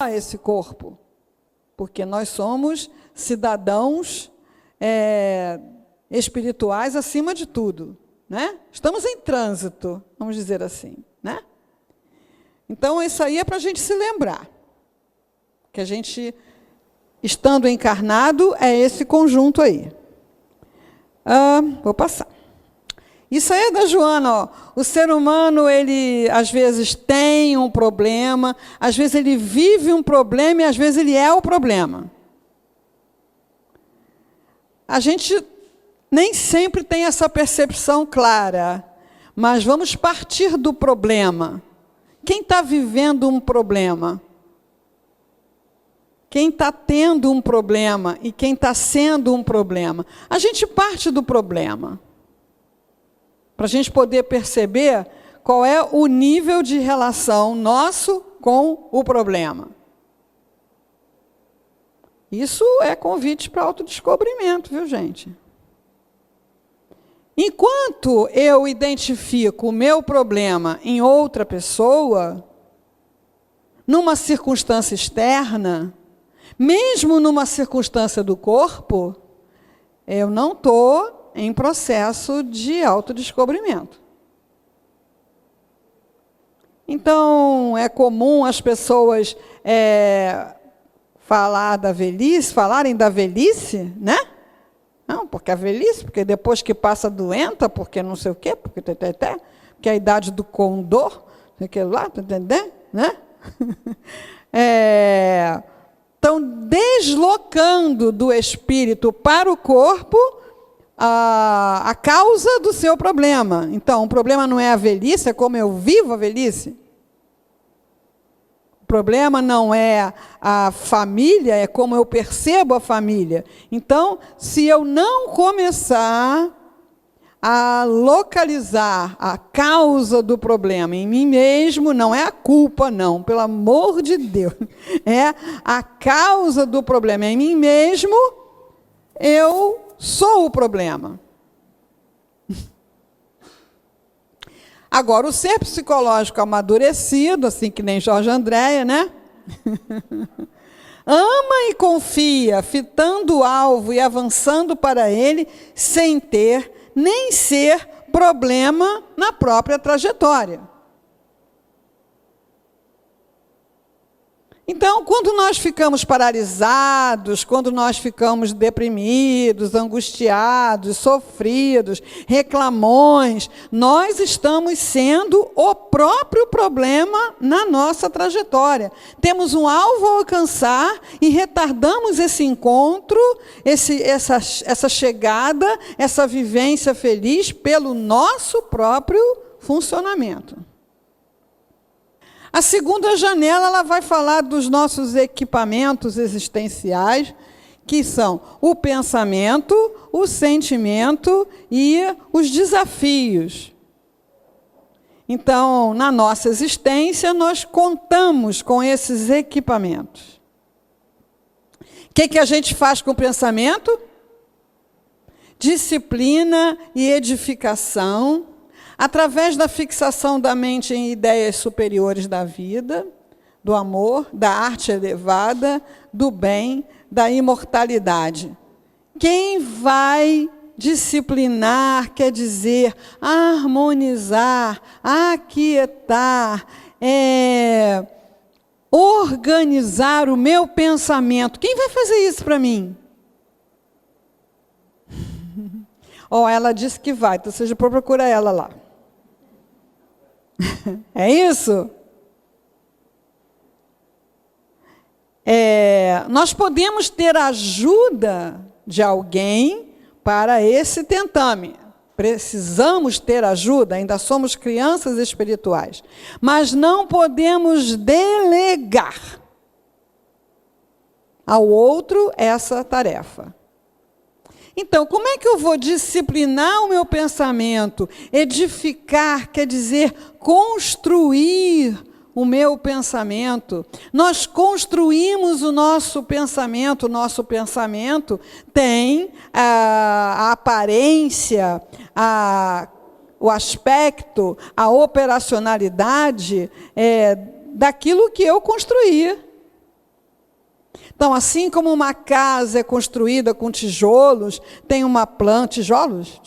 a esse corpo, porque nós somos cidadãos espirituais acima de tudo, né? Estamos em trânsito, vamos dizer assim, né? Então, isso aí é para a gente se lembrar, que a gente, estando encarnado, é esse conjunto aí. Vou passar. Isso aí é da Joana, ó. O ser humano, ele às vezes tem um problema, às vezes ele vive um problema e às vezes ele é o problema. A gente nem sempre tem essa percepção clara, mas vamos partir do problema. Quem está vivendo um problema? Quem está tendo um problema e quem está sendo um problema? A gente parte do problema, para a gente poder perceber qual é o nível de relação nosso com o problema. Isso é convite para autodescobrimento, viu, gente? Enquanto eu identifico o meu problema em outra pessoa, numa circunstância externa, mesmo numa circunstância do corpo, eu não estou em processo de autodescobrimento. Então, é comum as pessoas falarem da velhice, né? Não, porque a velhice, porque depois que passa doenta, porque não sei o quê, porque é a idade do condor, aquilo lá, tá entendendo? Né? Estão deslocando do espírito para o corpo a causa do seu problema. Então, o problema não é a velhice, é como eu vivo a velhice. O problema não é a família, é como eu percebo a família. Então, se eu não começar a localizar a causa do problema em mim mesmo, não é a culpa, não, pelo amor de Deus, é a causa do problema em mim mesmo, eu sou o problema. Agora, o ser psicológico amadurecido, assim que nem Jorge Andréia, né? Ama e confia, fitando o alvo e avançando para ele, sem ter nem ser problema na própria trajetória. Então, quando nós ficamos paralisados, quando nós ficamos deprimidos, angustiados, sofridos, reclamões, nós estamos sendo o próprio problema na nossa trajetória. Temos um alvo a alcançar e retardamos esse encontro, essa chegada, essa vivência feliz pelo nosso próprio funcionamento. A segunda janela, ela vai falar dos nossos equipamentos existenciais, que são o pensamento, o sentimento e os desafios. Então, na nossa existência, nós contamos com esses equipamentos. O que a gente faz com o pensamento? Disciplina e edificação, através da fixação da mente em ideias superiores da vida, do amor, da arte elevada, do bem, da imortalidade. Quem vai disciplinar, quer dizer, harmonizar, aquietar, organizar o meu pensamento. Quem vai fazer isso para mim? Ela disse que vai, então você já procura ela lá. É isso? Nós podemos ter ajuda de alguém para esse tentame. Precisamos ter ajuda, ainda somos crianças espirituais. Mas não podemos delegar ao outro essa tarefa. Então, como é que eu vou disciplinar o meu pensamento? Edificar, quer dizer, construir o meu pensamento. Nós construímos o nosso pensamento tem a aparência, o aspecto, a operacionalidade daquilo que eu construí. Então, assim como uma casa é construída com tijolos, tem uma planta, tijolos?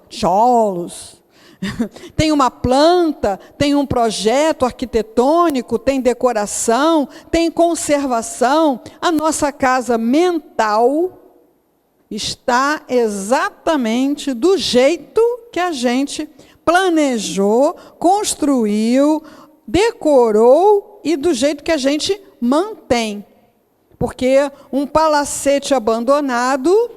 Tijolos. Tem uma planta, tem um projeto arquitetônico, tem decoração, tem conservação. A nossa casa mental está exatamente do jeito que a gente planejou, construiu, decorou e do jeito que a gente mantém. Porque um palacete abandonado,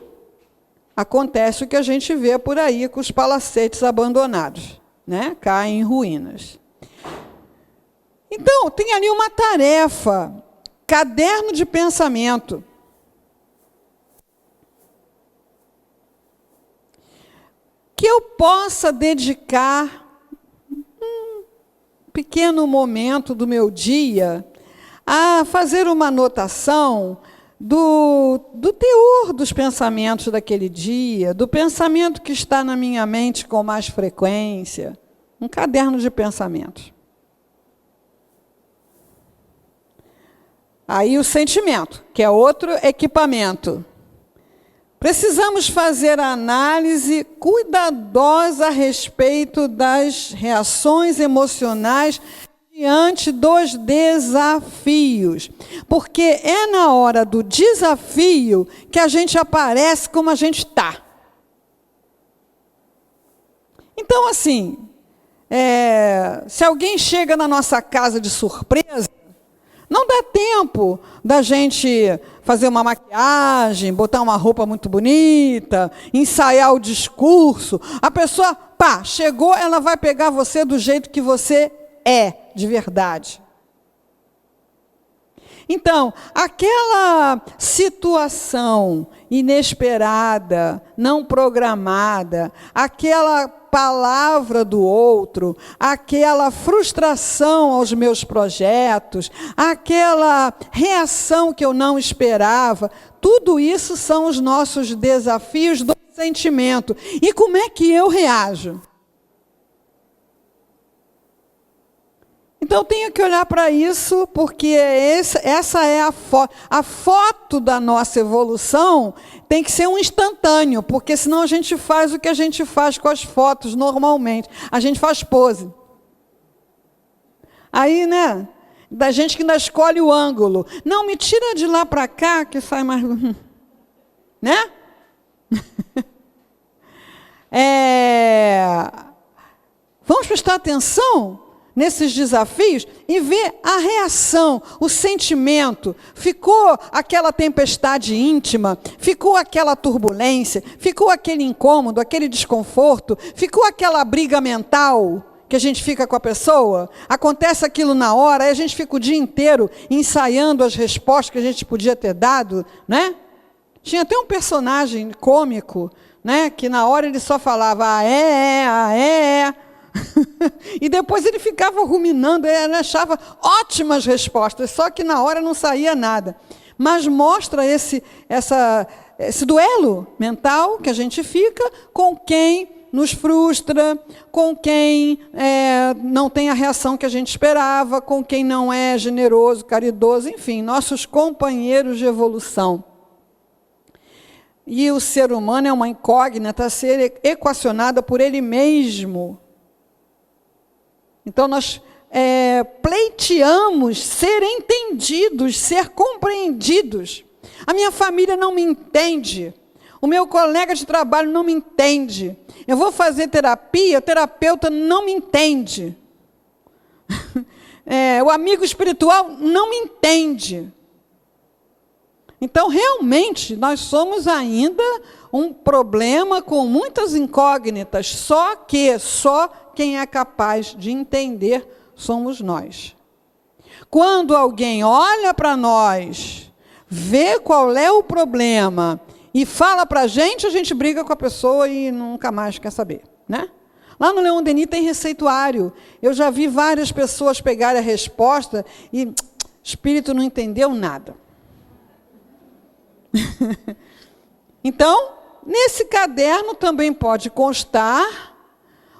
acontece o que a gente vê por aí com os palacetes abandonados, né? Caem em ruínas. Então, tem ali uma tarefa, caderno de pensamento. Que eu possa dedicar um pequeno momento do meu dia a fazer uma anotação do teor dos pensamentos daquele dia, do pensamento que está na minha mente com mais frequência, um caderno de pensamentos. Aí o sentimento, que é outro equipamento. Precisamos fazer a análise cuidadosa a respeito das reações emocionais diante dos desafios, porque é na hora do desafio que a gente aparece como a gente está. Então, assim, se alguém chega na nossa casa de surpresa, não dá tempo da gente fazer uma maquiagem, botar uma roupa muito bonita, ensaiar o discurso. A pessoa, chegou, ela vai pegar você do jeito que você é, de verdade. Então, aquela situação inesperada, não programada, aquela palavra do outro, aquela frustração aos meus projetos, aquela reação que eu não esperava, tudo isso são os nossos desafios do sentimento. E como é que eu reajo? Então, eu tenho que olhar para isso, porque essa é a foto da nossa evolução, tem que ser um instantâneo, porque senão a gente faz o que a gente faz com as fotos normalmente. A gente faz pose. Aí, né, da gente que ainda escolhe o ângulo. Não, me tira de lá para cá, que sai mais... Né? Vamos prestar atenção nesses desafios e ver a reação, o sentimento. Ficou aquela tempestade íntima, ficou aquela turbulência, ficou aquele incômodo, aquele desconforto, ficou aquela briga mental que a gente fica com a pessoa, acontece aquilo na hora, aí a gente fica o dia inteiro ensaiando as respostas que a gente podia ter dado, né? Tinha até um personagem cômico, né, que na hora ele só falava, e depois ele ficava ruminando, ele achava ótimas respostas, só que na hora não saía nada. Mas mostra esse duelo mental que a gente fica com quem nos frustra, com quem não tem a reação que a gente esperava, com quem não é generoso, caridoso, enfim, nossos companheiros de evolução. E o ser humano é uma incógnita a ser equacionada por ele mesmo. Então, nós pleiteamos ser entendidos, ser compreendidos. A minha família não me entende. O meu colega de trabalho não me entende. Eu vou fazer terapia, o terapeuta não me entende. O amigo espiritual não me entende. Então, realmente, nós somos ainda um problema com muitas incógnitas, só quem é capaz de entender somos nós. Quando alguém olha para nós, vê qual é o problema e fala para a gente briga com a pessoa e nunca mais quer saber, né? Lá no Leon Denis tem receituário. Eu já vi várias pessoas pegarem a resposta e o espírito não entendeu nada. Então, nesse caderno também pode constar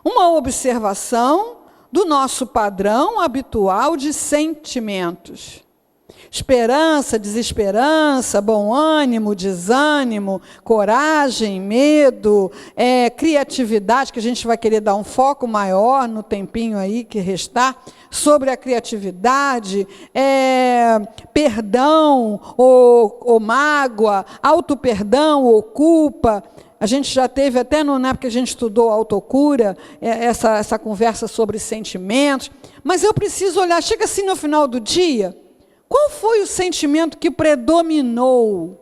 uma observação do nosso padrão habitual de sentimentos. Esperança, desesperança, bom ânimo, desânimo, coragem, medo, criatividade, que a gente vai querer dar um foco maior no tempinho aí que restar, sobre a criatividade, perdão ou mágoa, auto-perdão ou culpa. A gente já teve até na época que a gente estudou autocura, essa conversa sobre sentimentos. Mas eu preciso olhar, chega assim no final do dia, qual foi o sentimento que predominou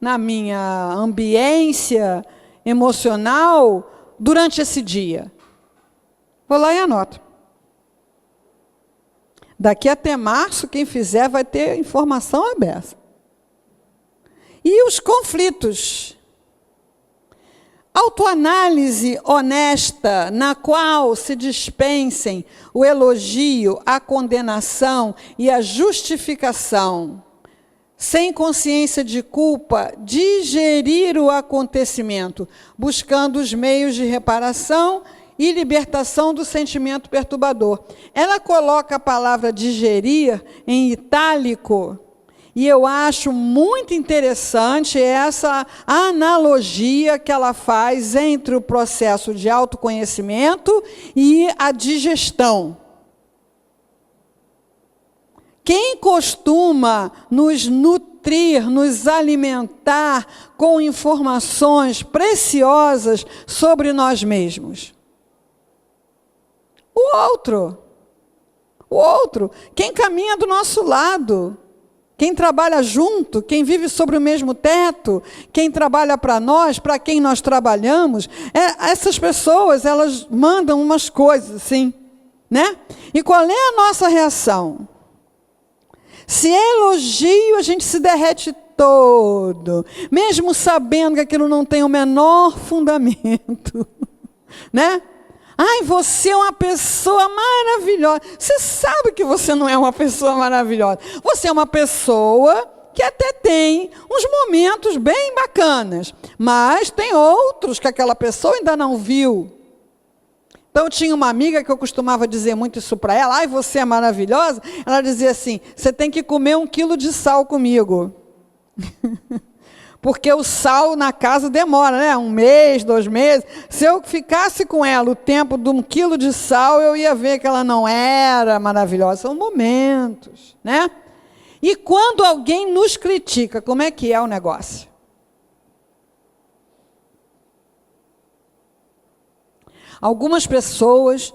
na minha ambiência emocional durante esse dia? Vou lá e anoto. Daqui até março, quem fizer vai ter informação aberta. E os conflitos? Autoanálise honesta, na qual se dispensem o elogio, a condenação e a justificação. Sem consciência de culpa, digerir o acontecimento, buscando os meios de reparação e libertação do sentimento perturbador. Ela coloca a palavra digerir em itálico, e eu acho muito interessante essa analogia que ela faz entre o processo de autoconhecimento e a digestão. Quem costuma nos nutrir, nos alimentar com informações preciosas sobre nós mesmos? O outro. O outro. Quem caminha do nosso lado. Quem trabalha junto, quem vive sobre o mesmo teto, quem trabalha para nós, para quem nós trabalhamos, essas pessoas, elas mandam umas coisas assim, né? E qual é a nossa reação? Se é elogio, a gente se derrete todo, mesmo sabendo que aquilo não tem o menor fundamento, né? Ai, você é uma pessoa maravilhosa. Você sabe que você não é uma pessoa maravilhosa. Você é uma pessoa que até tem uns momentos bem bacanas, mas tem outros que aquela pessoa ainda não viu. Então, eu tinha uma amiga que eu costumava dizer muito isso para ela. Ai, você é maravilhosa. Ela dizia assim, você tem que comer 1 quilo de sal comigo. Porque o sal na casa demora, né? 1 mês, 2 meses. Se eu ficasse com ela o tempo de 1 quilo de sal, eu ia ver que ela não era maravilhosa. São momentos, né? E quando alguém nos critica, como é que é o negócio? Algumas pessoas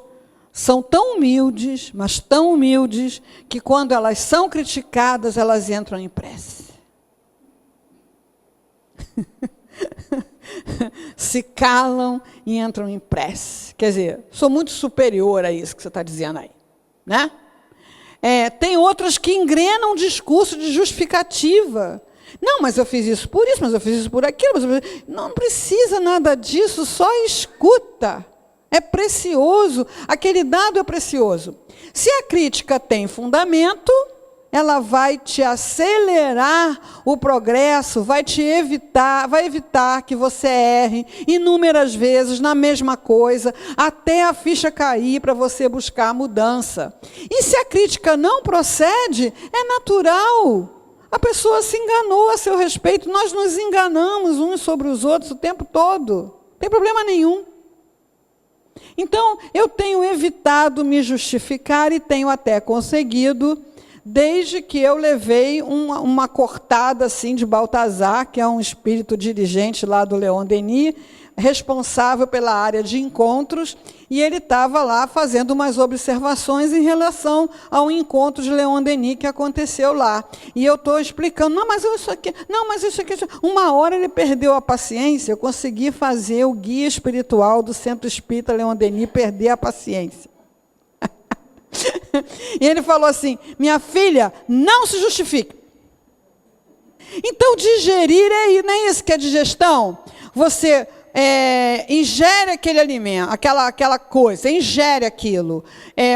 são tão humildes, mas tão humildes, que quando elas são criticadas, elas entram em prece. Se calam e entram em prece. Quer dizer, sou muito superior a isso que você está dizendo aí, né? Tem outras que engrenam um discurso de justificativa. Não, mas eu fiz isso por isso, mas eu fiz isso por aquilo. Não precisa nada disso, só escuta. É precioso, aquele dado é precioso. Se a crítica tem fundamento, ela vai te acelerar o progresso, vai evitar que você erre inúmeras vezes na mesma coisa, até a ficha cair para você buscar a mudança. E se a crítica não procede, é natural. A pessoa se enganou a seu respeito, nós nos enganamos uns sobre os outros o tempo todo. Não tem problema nenhum. Então, eu tenho evitado me justificar e tenho até conseguido, desde que eu levei uma cortada assim de Baltazar, que é um espírito dirigente lá do Leon Denis, responsável pela área de encontros, e ele estava lá fazendo umas observações em relação ao encontro de Leon Denis que aconteceu lá. E eu estou explicando, não, mas isso aqui. Uma hora ele perdeu a paciência, eu consegui fazer o guia espiritual do Centro Espírita Leon Denis perder a paciência. E ele falou assim, minha filha, não se justifique. Então, digerir nem isso que é digestão. Você ingere aquele alimento, aquela coisa, ingere aquilo.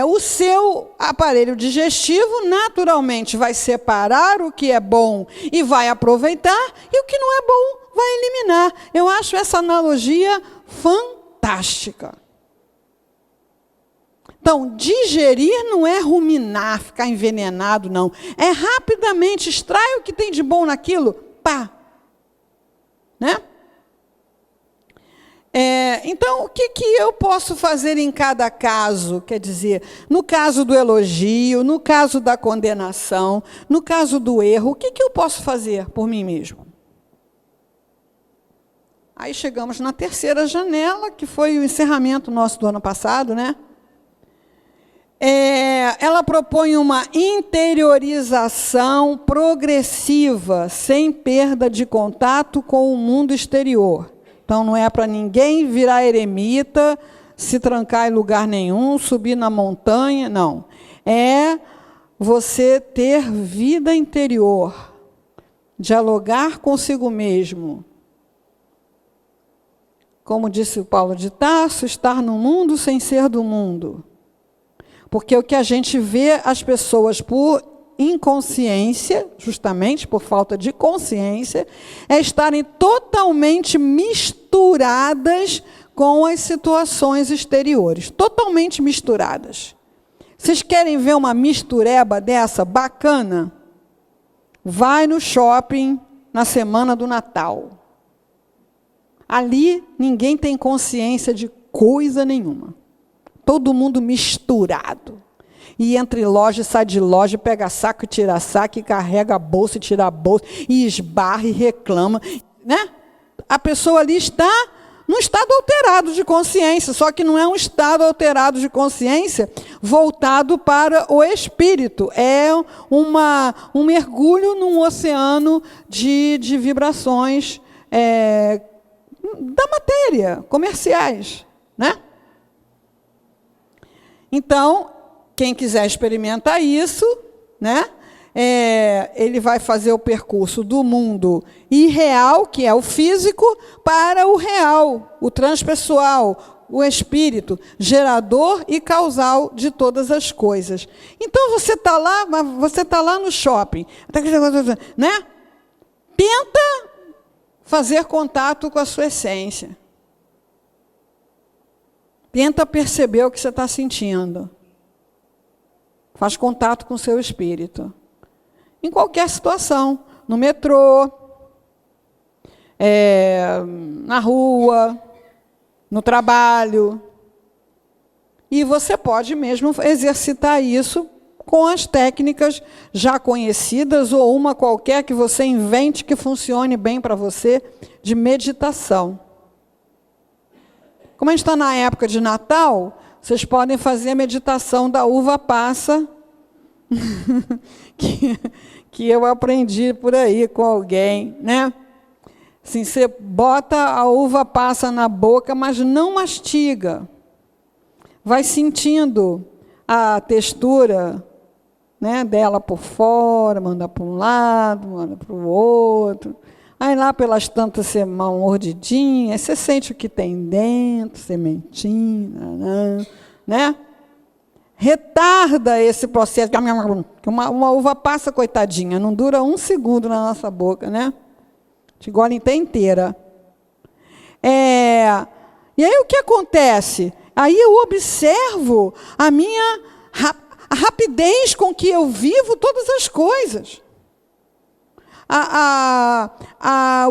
O seu aparelho digestivo naturalmente vai separar o que é bom e vai aproveitar, e o que não é bom vai eliminar. Eu acho essa analogia fantástica. Então, digerir não é ruminar, ficar envenenado, não. É rapidamente, extrai o que tem de bom naquilo, pá. Né? Então, o que eu posso fazer em cada caso? Quer dizer, no caso do elogio, no caso da condenação, no caso do erro, o que eu posso fazer por mim mesmo? Aí chegamos na terceira janela, que foi o encerramento nosso do ano passado, né? Ela propõe uma interiorização progressiva, sem perda de contato com o mundo exterior. Então, não é para ninguém virar eremita, se trancar em lugar nenhum, subir na montanha, não. É você ter vida interior, dialogar consigo mesmo. Como disse o Paulo de Tarso, estar no mundo sem ser do mundo. Porque o que a gente vê as pessoas por inconsciência, justamente por falta de consciência, é estarem totalmente misturadas com as situações exteriores. Totalmente misturadas. Vocês querem ver uma mistureba dessa bacana? Vai no shopping na semana do Natal. Ali ninguém tem consciência de coisa nenhuma. Todo mundo misturado. E entra em loja, sai de loja, pega saco e tira saco, e carrega a bolsa e tira a bolsa, e esbarra e reclama. Né? A pessoa ali está num estado alterado de consciência, só que não é um estado alterado de consciência voltado para o espírito. É um mergulho num oceano de vibrações da matéria, comerciais. Né? Então, quem quiser experimentar isso, né, ele vai fazer o percurso do mundo irreal, que é o físico, para o real, o transpessoal, o espírito, gerador e causal de todas as coisas. Então, você está lá no shopping, né? Tenta fazer contato com a sua essência. Tenta perceber o que você está sentindo. Faz contato com o seu espírito. Em qualquer situação. No metrô, na rua, no trabalho. E você pode mesmo exercitar isso com as técnicas já conhecidas ou uma qualquer que você invente que funcione bem para você, de meditação. Como a gente está na época de Natal, vocês podem fazer a meditação da uva passa, que eu aprendi por aí com alguém, né? Assim, você bota a uva passa na boca, mas não mastiga. Vai sentindo a textura, né, dela por fora, manda para um lado, manda para o outro. Aí lá pelas tantas você dá uma mordidinha, você sente o que tem dentro, sementinha, né? Retarda esse processo, que uma uva passa, coitadinha, não dura 1 segundo na nossa boca, né? Te engole inteira. E aí o que acontece? Aí eu observo a rapidez com que eu vivo todas as coisas.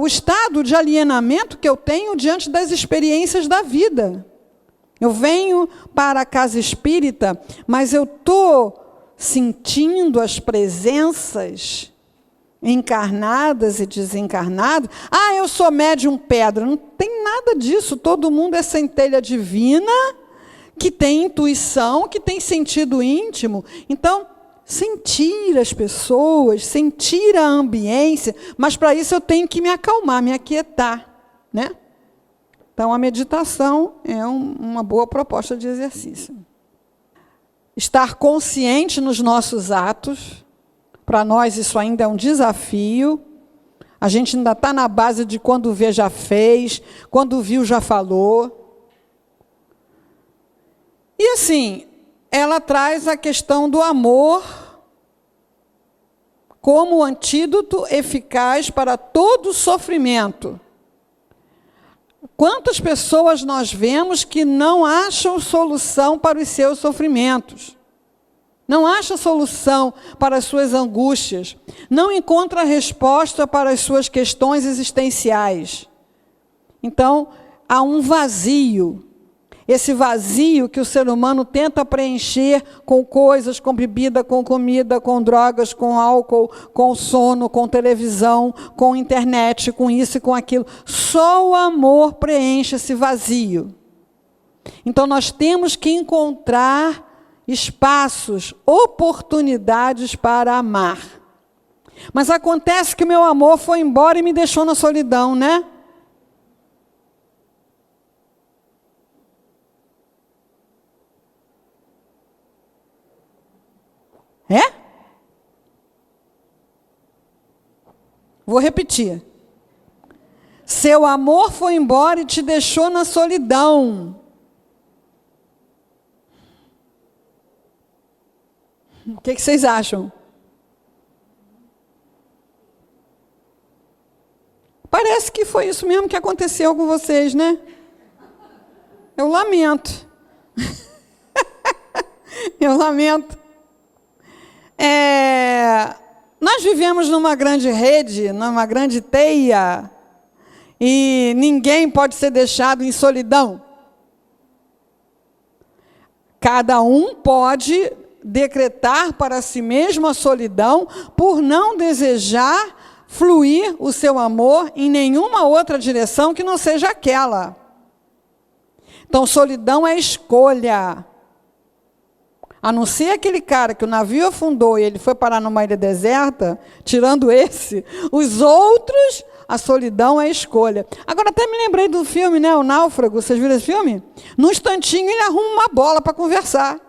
O estado de alienamento que eu tenho diante das experiências da vida. Eu venho para a casa espírita, mas eu estou sentindo as presenças encarnadas e desencarnadas. Eu sou médium pedra. Não tem nada disso. Todo mundo é centelha divina, que tem intuição, que tem sentido íntimo. Então, sentir as pessoas, sentir a ambiência, mas para isso eu tenho que me acalmar, me aquietar, né? Então, a meditação é uma boa proposta de exercício. Estar consciente nos nossos atos, para nós isso ainda é um desafio. A gente ainda está na base de quando vê já fez, quando viu já falou. E assim, ela traz a questão do amor como antídoto eficaz para todo sofrimento. Quantas pessoas nós vemos que não acham solução para os seus sofrimentos? Não acha solução para as suas angústias, não encontra resposta para as suas questões existenciais. Então, há um vazio. Esse vazio que o ser humano tenta preencher com coisas, com bebida, com comida, com drogas, com álcool, com sono, com televisão, com internet, com isso e com aquilo. Só o amor preenche esse vazio. Então, nós temos que encontrar espaços, oportunidades para amar. Mas acontece que o meu amor foi embora e me deixou na solidão, né? É? Vou repetir. Seu amor foi embora e te deixou na solidão. O que vocês acham? Parece que foi isso mesmo que aconteceu com vocês, né? Eu lamento. Eu lamento. Nós vivemos numa grande rede, numa grande teia, e ninguém pode ser deixado em solidão. Cada um pode decretar para si mesmo a solidão por não desejar fluir o seu amor em nenhuma outra direção que não seja aquela. Então, solidão é escolha. A não ser aquele cara que o navio afundou e ele foi parar numa ilha deserta, tirando esse, os outros, a solidão é escolha. Agora, até me lembrei do filme, né, O Náufrago, vocês viram esse filme? Num instantinho ele arruma uma bola para conversar.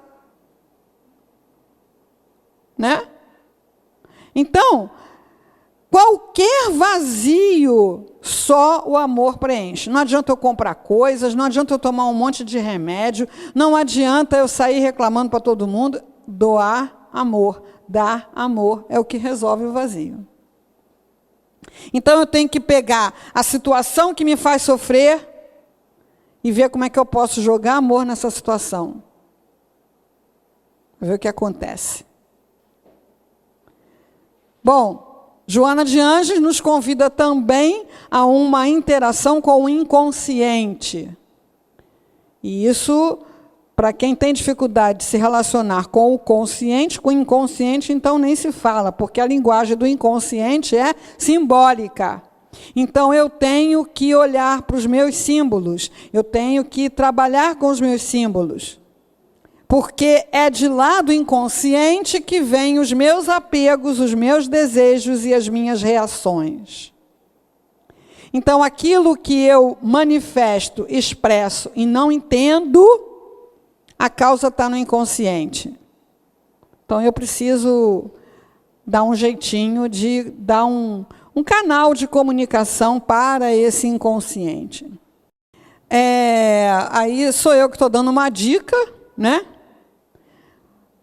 Né? Então, qualquer vazio, só o amor preenche. Não adianta eu comprar coisas, não adianta eu tomar um monte de remédio, não adianta eu sair reclamando para todo mundo. Doar amor, dar amor é o que resolve o vazio. Então eu tenho que pegar a situação que me faz sofrer e ver como é que eu posso jogar amor nessa situação. Ver o que acontece. Bom, Joana de Ângeles nos convida também a uma interação com o inconsciente. E isso, para quem tem dificuldade de se relacionar com o consciente, com o inconsciente, então nem se fala, porque a linguagem do inconsciente é simbólica. Então, eu tenho que olhar para os meus símbolos, eu tenho que trabalhar com os meus símbolos. Porque é de lá do inconsciente que vêm os meus apegos, os meus desejos e as minhas reações. Então, aquilo que eu manifesto, expresso e não entendo, a causa está no inconsciente. Então, eu preciso dar um jeitinho de dar um canal de comunicação para esse inconsciente. Aí sou eu que estou dando uma dica, né?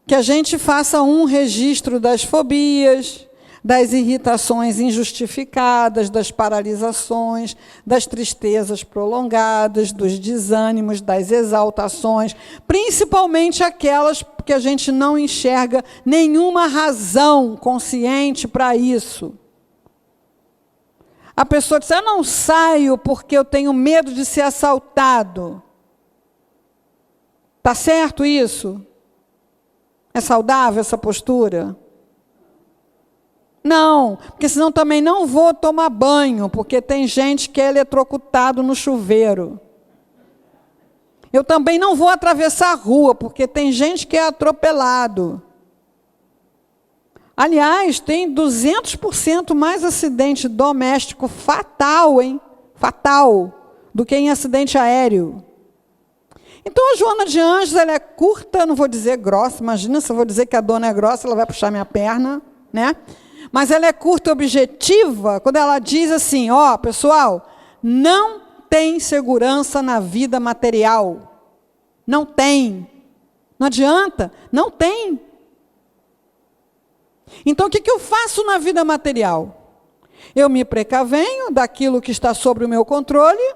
Que a gente faça um registro das fobias, das irritações injustificadas, das paralisações, das tristezas prolongadas, dos desânimos, das exaltações, principalmente aquelas que a gente não enxerga nenhuma razão consciente para isso. A pessoa diz, eu não saio porque eu tenho medo de ser assaltado. Está certo isso? É saudável essa postura? Não, porque senão também não vou tomar banho, porque tem gente que é eletrocutado no chuveiro. Eu também não vou atravessar a rua, porque tem gente que é atropelado. Aliás, tem 200% mais acidente doméstico fatal, hein? Fatal, do que em acidente aéreo. Então, a Joana de Ângeles, ela é curta, não vou dizer grossa, imagina se eu vou dizer que a dona é grossa, ela vai puxar minha perna, né? Mas ela é curta e objetiva, quando ela diz assim, ó, pessoal, não tem segurança na vida material. Não tem. Não adianta, não tem. Então, o que eu faço na vida material? Eu me precavenho daquilo que está sob o meu controle,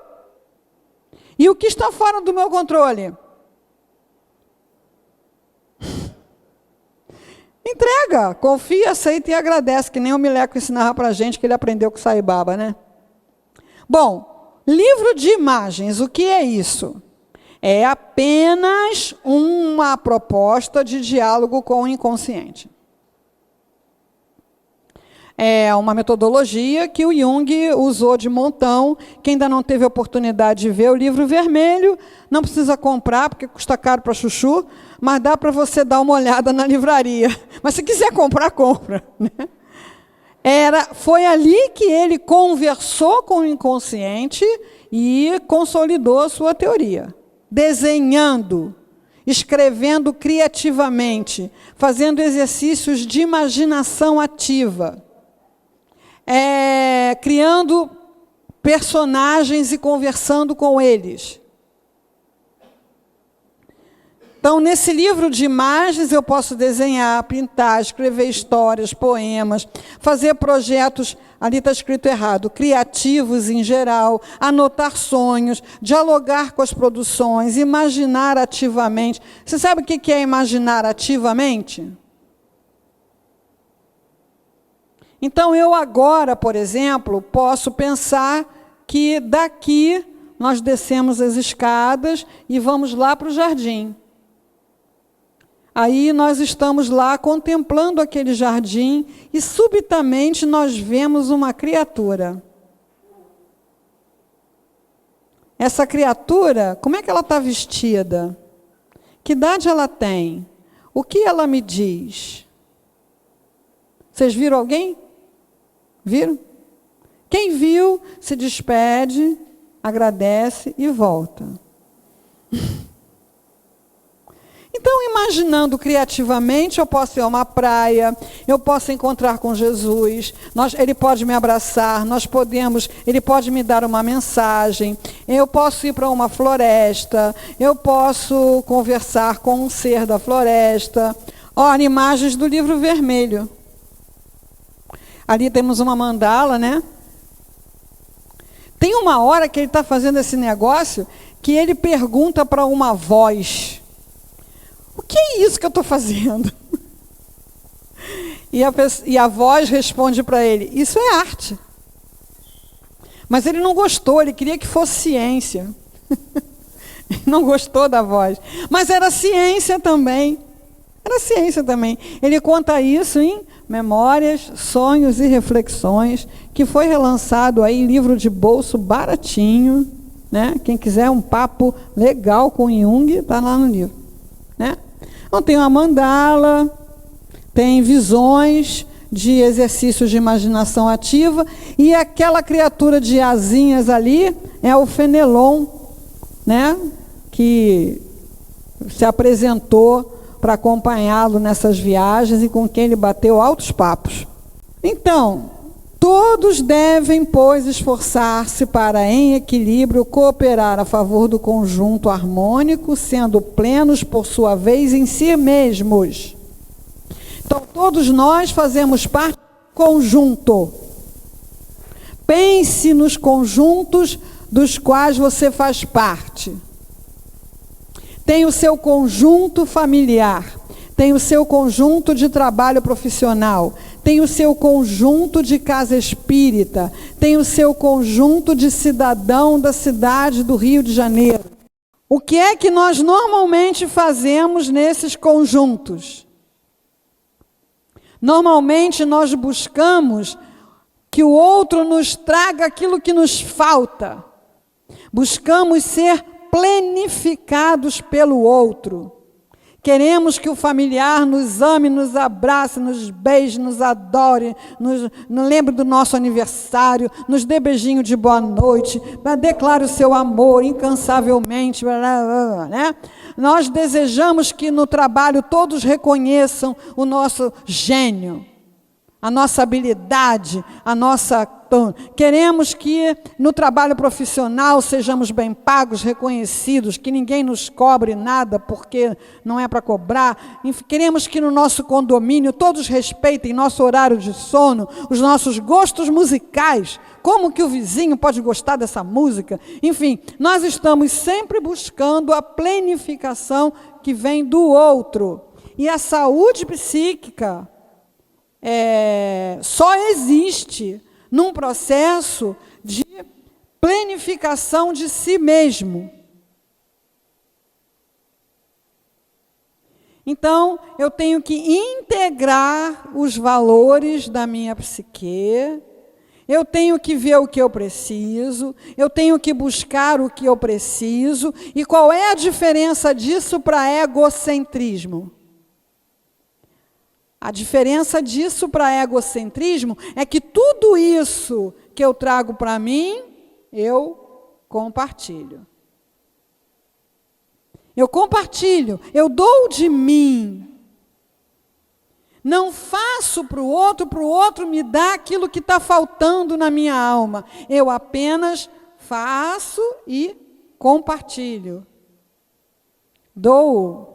E o que está fora do meu controle? Entrega, confia, aceita e agradece, que nem o Mileco ensinava para a gente, que ele aprendeu com o Sai Baba, né? Bom, livro de imagens, o que é isso? É apenas uma proposta de diálogo com o inconsciente. É uma metodologia que o Jung usou de montão. Quem ainda não teve a oportunidade de ver o livro vermelho, não precisa comprar, porque custa caro para chuchu, mas dá para você dar uma olhada na livraria. Mas se quiser comprar, compra. Né? Foi ali que ele conversou com o inconsciente e consolidou a sua teoria. Desenhando, escrevendo criativamente, fazendo exercícios de imaginação ativa. Criando personagens e conversando com eles. Então, nesse livro de imagens, eu posso desenhar, pintar, escrever histórias, poemas, fazer projetos, ali está escrito errado, criativos em geral, anotar sonhos, dialogar com as produções, imaginar ativamente. Você sabe o que é imaginar ativamente? Então, eu agora, por exemplo, posso pensar que daqui nós descemos as escadas e vamos lá para o jardim. Aí nós estamos lá contemplando aquele jardim e subitamente nós vemos uma criatura. Essa criatura, como é que ela está vestida? Que idade ela tem? O que ela me diz? Vocês viram alguém? Viram? Quem viu, se despede, agradece e volta. Então, imaginando criativamente, eu posso ir a uma praia, eu posso encontrar com Jesus, ele pode me abraçar, ele pode me dar uma mensagem, eu posso ir para uma floresta, eu posso conversar com um ser da floresta. Olha, imagens do livro vermelho. Ali temos uma mandala, né? Tem uma hora que ele está fazendo esse negócio que ele pergunta para uma voz: o que é isso que eu estou fazendo? E a voz responde para ele: isso é arte. Mas ele não gostou, ele queria que fosse ciência. Ele não gostou da voz. Mas era ciência também. Era ciência também. Ele conta isso em Memórias, Sonhos e Reflexões, que foi relançado aí em livro de bolso baratinho, né? Quem quiser um papo legal com Jung, está lá no livro, né? Então tem uma mandala, tem visões de exercícios de imaginação ativa, e aquela criatura de asinhas ali é o Fenelon, né? Que se apresentou para acompanhá-lo nessas viagens e com quem ele bateu altos papos. Então, todos devem, pois, esforçar-se para, em equilíbrio, cooperar a favor do conjunto harmônico, sendo plenos, por sua vez, em si mesmos. Então, todos nós fazemos parte do conjunto. Pense nos conjuntos dos quais você faz parte. Tem o seu conjunto familiar, tem o seu conjunto de trabalho profissional, tem o seu conjunto de casa espírita, tem o seu conjunto de cidadão da cidade do Rio de Janeiro. O que é que nós normalmente fazemos nesses conjuntos? Normalmente nós buscamos que o outro nos traga aquilo que nos falta. Buscamos ser plenificados pelo outro. Queremos que o familiar nos ame, nos abrace, nos beije, nos adore, nos lembre do nosso aniversário, nos dê beijinho de boa noite, declare o seu amor incansavelmente, né? Nós desejamos que no trabalho todos reconheçam o nosso gênio, a nossa habilidade, a nossa Queremos que no trabalho profissional sejamos bem pagos, reconhecidos, que ninguém nos cobre nada porque não é para cobrar. Enfim, queremos que no nosso condomínio todos respeitem nosso horário de sono, os nossos gostos musicais. Como que o vizinho pode gostar dessa música? Enfim, nós estamos sempre buscando a planificação que vem do outro. E a saúde psíquica só existe num processo de planificação de si mesmo. Então, eu tenho que integrar os valores da minha psique, eu tenho que ver o que eu preciso, eu tenho que buscar o que eu preciso. E qual é a diferença disso para egocentrismo? A diferença disso para egocentrismo é que tudo isso que eu trago para mim, eu compartilho. Eu compartilho, eu dou de mim. Não faço para o outro me dá aquilo que está faltando na minha alma. Eu apenas faço e compartilho. Dou.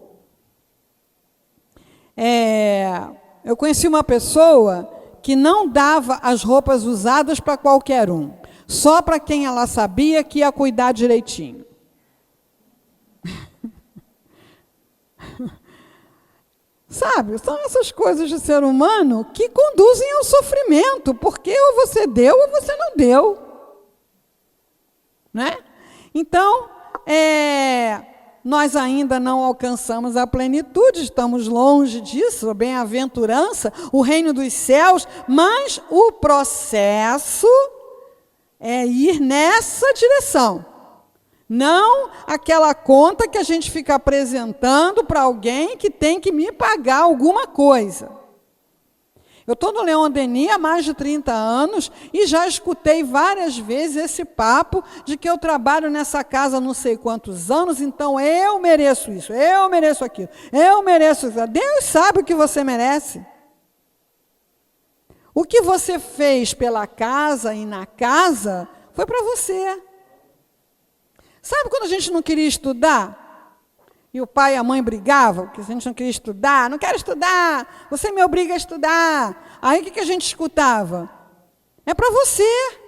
Eu conheci uma pessoa que não dava as roupas usadas para qualquer um, só para quem ela sabia que ia cuidar direitinho. Sabe, são essas coisas de ser humano que conduzem ao sofrimento, porque ou você deu ou você não deu. Né? Então, nós ainda não alcançamos a plenitude, estamos longe disso, a bem-aventurança, o reino dos céus, mas o processo é ir nessa direção. Não aquela conta que a gente fica apresentando para alguém que tem que me pagar alguma coisa. Eu estou no Leon Denis há mais de 30 anos e já escutei várias vezes esse papo de que eu trabalho nessa casa há não sei quantos anos, então eu mereço isso, eu mereço aquilo, eu mereço isso. Deus sabe o que você merece. O que você fez pela casa e na casa foi para você. Sabe quando a gente não queria estudar? E o pai e a mãe brigavam, que a gente não queria estudar. Não quero estudar, você me obriga a estudar. Aí o que a gente escutava? É para você.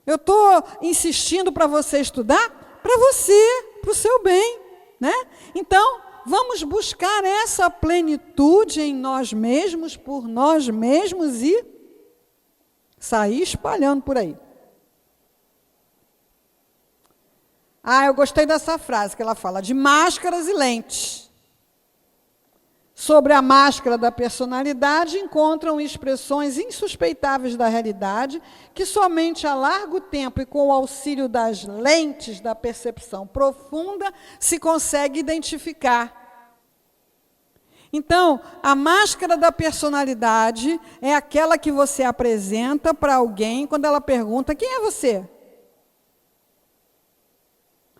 Eu estou insistindo para você estudar, para você, para o seu bem. Né? Então, vamos buscar essa plenitude em nós mesmos, por nós mesmos e sair espalhando por aí. Eu gostei dessa frase que ela fala de máscaras e lentes. Sobre a máscara da personalidade encontram expressões insuspeitáveis da realidade que somente a largo tempo e com o auxílio das lentes da percepção profunda se consegue identificar. Então, a máscara da personalidade é aquela que você apresenta para alguém quando ela pergunta: quem é você?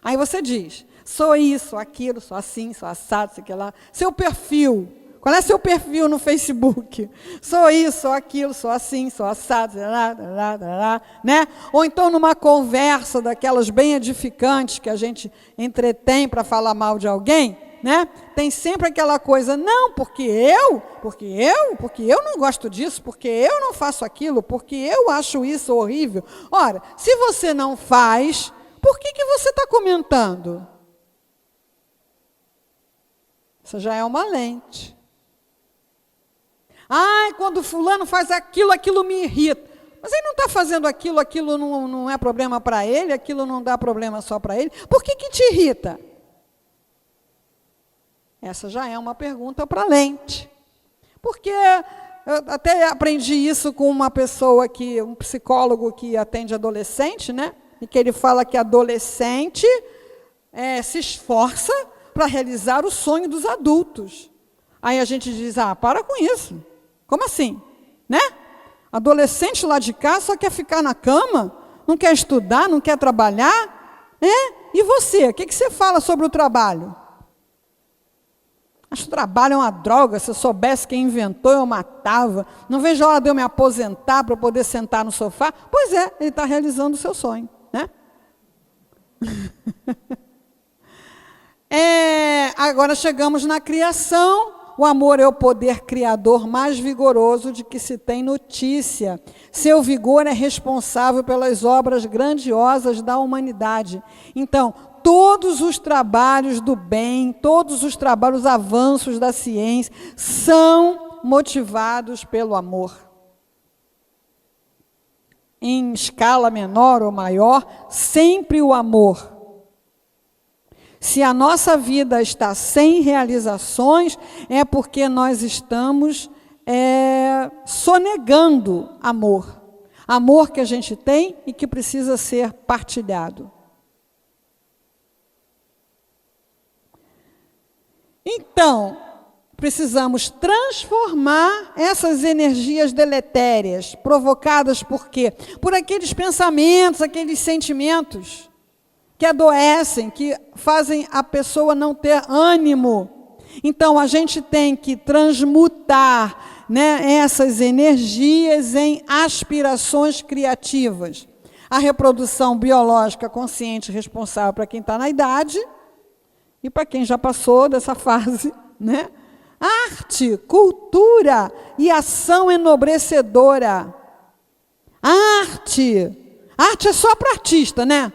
Aí você diz: sou isso, aquilo, sou assim, sou assado, sei que lá. Seu perfil. Qual é seu perfil no Facebook? Sou isso, sou aquilo, sou assim, sou assado, né? Ou então numa conversa daquelas bem edificantes que a gente entretém para falar mal de alguém, né? Tem sempre aquela coisa: não, porque eu não gosto disso, porque eu não faço aquilo, porque eu acho isso horrível. Ora, se você não faz, por que você está comentando? Isso já é uma lente. Quando fulano faz aquilo, aquilo me irrita. Mas ele não está fazendo aquilo, aquilo não é problema para ele, aquilo não dá problema só para ele. Por que te irrita? Essa já é uma pergunta para lente. Porque eu até aprendi isso com uma pessoa um psicólogo que atende adolescente, né? E que ele fala que adolescente se esforça para realizar o sonho dos adultos. Aí a gente diz: para com isso. Como assim? Né? Adolescente lá de cá só quer ficar na cama, não quer estudar, não quer trabalhar. E você? O que você fala sobre o trabalho? Acho que o trabalho é uma droga, se eu soubesse quem inventou, eu matava. Não vejo a hora de eu me aposentar para poder sentar no sofá. Pois é, ele está realizando o seu sonho, né? Agora chegamos na criação. O amor é o poder criador mais vigoroso de que se tem notícia. Seu vigor é responsável pelas obras grandiosas da humanidade. Então, todos os trabalhos do bem, todos os trabalhos, os avanços da ciência, são motivados pelo amor. Em escala menor ou maior, sempre o amor. Se a nossa vida está sem realizações, é porque nós estamos sonegando amor. Amor que a gente tem e que precisa ser partilhado. Então, precisamos transformar essas energias deletérias, provocadas por quê? Por aqueles pensamentos, aqueles sentimentos que adoecem, que fazem a pessoa não ter ânimo. Então, a gente tem que transmutar, né, essas energias em aspirações criativas. A reprodução biológica consciente responsável para quem está na idade e para quem já passou dessa fase, né? Arte, cultura e ação enobrecedora. Arte é só para artista, né?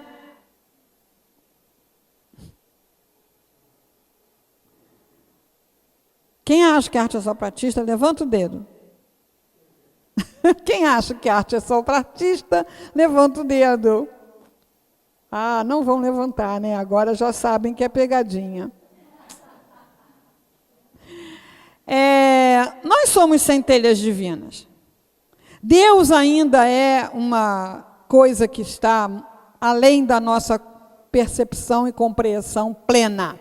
Quem acha que arte é só para artista, levanta o dedo. Quem acha que arte é só para artista, levanta o dedo. Ah, não vão levantar, né? Agora já sabem que é pegadinha. Nós somos centelhas divinas. Deus ainda é uma coisa que está além da nossa percepção e compreensão plena.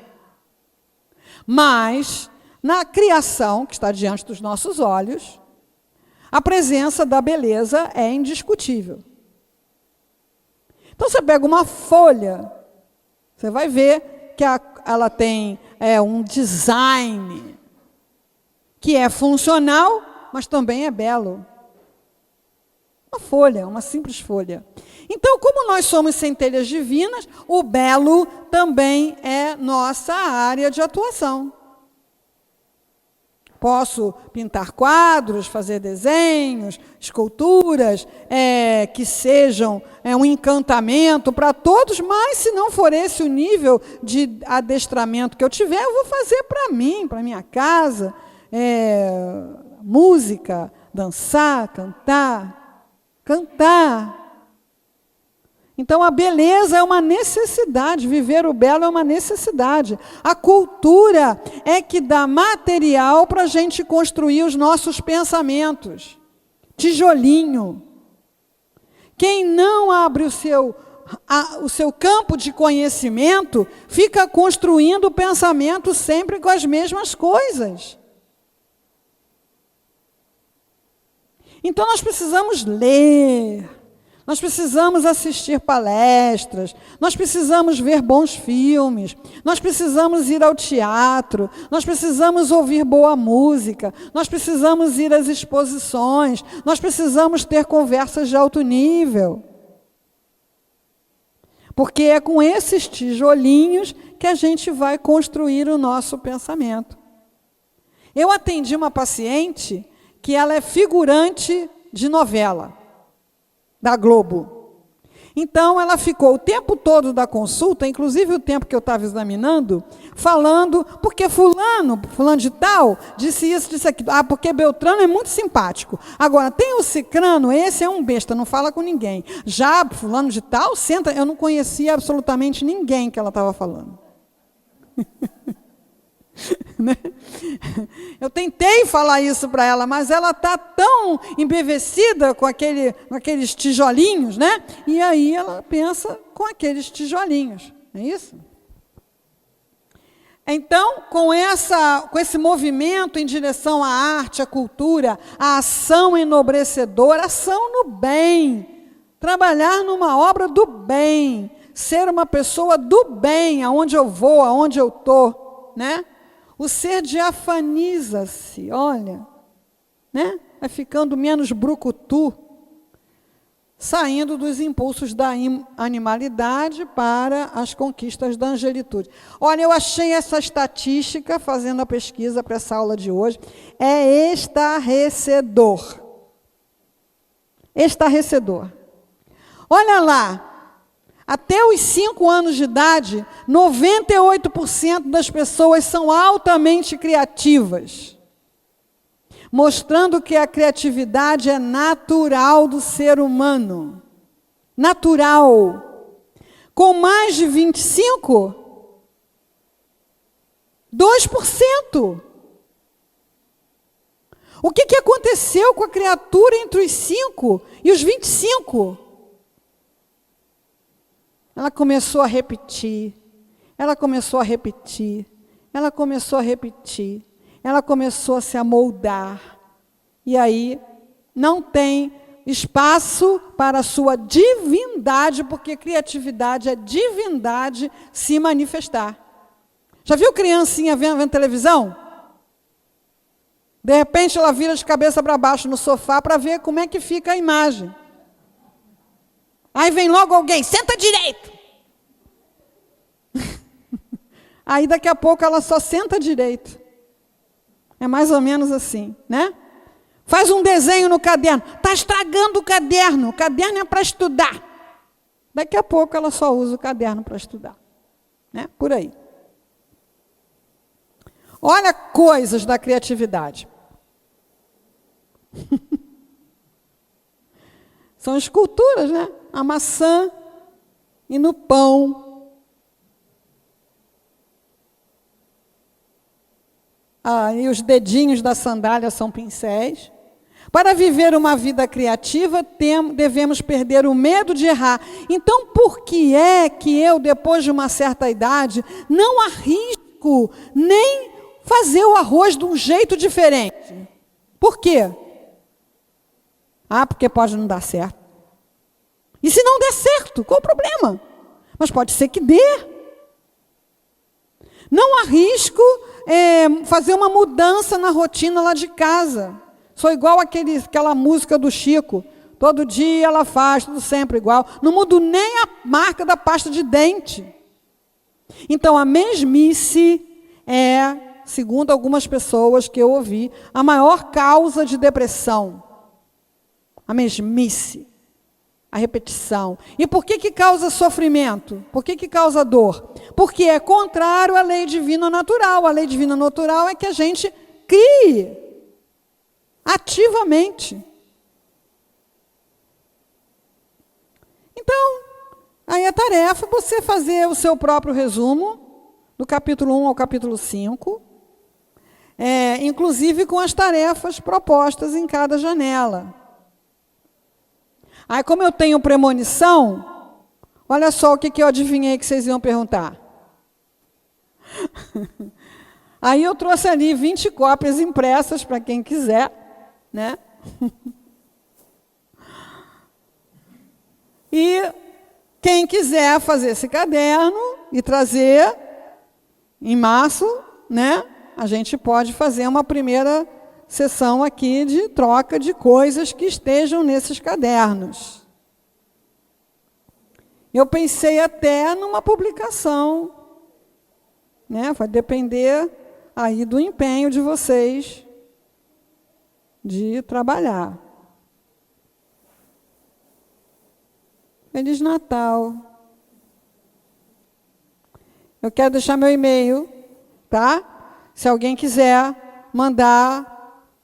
Mas na criação, que está diante dos nossos olhos, a presença da beleza é indiscutível. Então, você pega uma folha, você vai ver que ela tem um design que é funcional, mas também é belo. Uma folha, uma simples folha. Então, como nós somos centelhas divinas, o belo também é nossa área de atuação. Posso pintar quadros, fazer desenhos, esculturas, que sejam um encantamento para todos, mas se não for esse o nível de adestramento que eu tiver, eu vou fazer para mim, para minha casa, música, dançar, cantar. Então, a beleza é uma necessidade, viver o belo é uma necessidade. A cultura é que dá material para a gente construir os nossos pensamentos. Tijolinho. Quem não abre o seu campo de conhecimento, fica construindo o pensamento sempre com as mesmas coisas. Então, nós precisamos ler. Nós precisamos assistir palestras, nós precisamos ver bons filmes, nós precisamos ir ao teatro, nós precisamos ouvir boa música, nós precisamos ir às exposições, nós precisamos ter conversas de alto nível. Porque é com esses tijolinhos que a gente vai construir o nosso pensamento. Eu atendi uma paciente que ela é figurante de novela da Globo. Então, ela ficou o tempo todo da consulta, inclusive o tempo que eu estava examinando, falando, porque fulano de tal, disse isso, disse aquilo. Ah, porque Beltrano é muito simpático. Agora, tem o Cicrano, esse é um besta, não fala com ninguém. Já fulano de tal, senta, eu não conhecia absolutamente ninguém que ela estava falando. Né? Eu tentei falar isso para ela, mas ela está tão embevecida com aqueles tijolinhos, né? E aí ela pensa com aqueles tijolinhos, não é isso? Então, com esse movimento em direção à arte, à cultura, à ação enobrecedora, ação no bem, trabalhar numa obra do bem, ser uma pessoa do bem, aonde eu vou, aonde eu estou, né? O ser diafaniza-se, olha, né? Vai ficando menos brucutu, saindo dos impulsos da animalidade para as conquistas da angelitude. Olha, eu achei essa estatística, fazendo a pesquisa para essa aula de hoje, é estarrecedor. Estarrecedor. Olha lá, até os 5 anos de idade, 98% das pessoas são altamente criativas, mostrando que a criatividade é natural do ser humano. Natural. Com mais de 25, 2%. O que aconteceu com a criatura entre os 5 e os 25? Ela começou a repetir, ela começou a repetir, ela começou a repetir, ela começou a se amoldar. E aí não tem espaço para a sua divindade, porque criatividade é divindade se manifestar. Já viu criancinha vendo televisão? De repente ela vira de cabeça para baixo no sofá para ver como é que fica a imagem. Aí vem logo alguém, senta direito. Aí daqui a pouco ela só senta direito. É mais ou menos assim, né? Faz um desenho no caderno. Está estragando o caderno. O caderno é para estudar. Daqui a pouco ela só usa o caderno para estudar. Né? Por aí. Olha coisas da criatividade. São esculturas, né? A maçã e no pão. E os dedinhos da sandália são pincéis. Para viver uma vida criativa, devemos perder o medo de errar. Então, por que é que eu, depois de uma certa idade, não arrisco nem fazer o arroz de um jeito diferente? Por quê? Porque pode não dar certo. E se não der certo, qual o problema? Mas pode ser que dê. Não arrisco fazer uma mudança na rotina lá de casa. Sou igual aquela música do Chico. Todo dia ela faz, tudo sempre igual. Não mudo nem a marca da pasta de dente. Então, a mesmice é, segundo algumas pessoas que eu ouvi, a maior causa de depressão. A mesmice. A repetição. E por que causa sofrimento? Por que causa dor? Porque é contrário à lei divina natural. A lei divina natural é que a gente crie ativamente. Então, aí a tarefa é você fazer o seu próprio resumo, do capítulo 1 ao capítulo 5, inclusive com as tarefas propostas em cada janela. Aí, como eu tenho premonição, olha só o que eu adivinhei que vocês iam perguntar. Aí eu trouxe ali 20 cópias impressas para quem quiser, né? E quem quiser fazer esse caderno e trazer em março, né? A gente pode fazer uma primeira sessão aqui de troca de coisas que estejam nesses cadernos. Eu pensei até numa publicação, né? Vai depender aí do empenho de vocês de trabalhar. Feliz Natal. Eu quero deixar meu e-mail, tá? Se alguém quiser mandar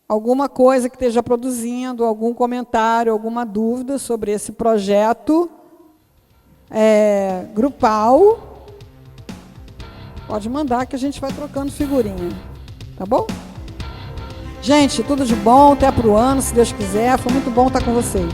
alguma coisa que esteja produzindo, algum comentário, alguma dúvida sobre esse projeto grupal, pode mandar que a gente vai trocando figurinha, tá bom? Gente, tudo de bom, até para o ano, se Deus quiser, foi muito bom estar com vocês.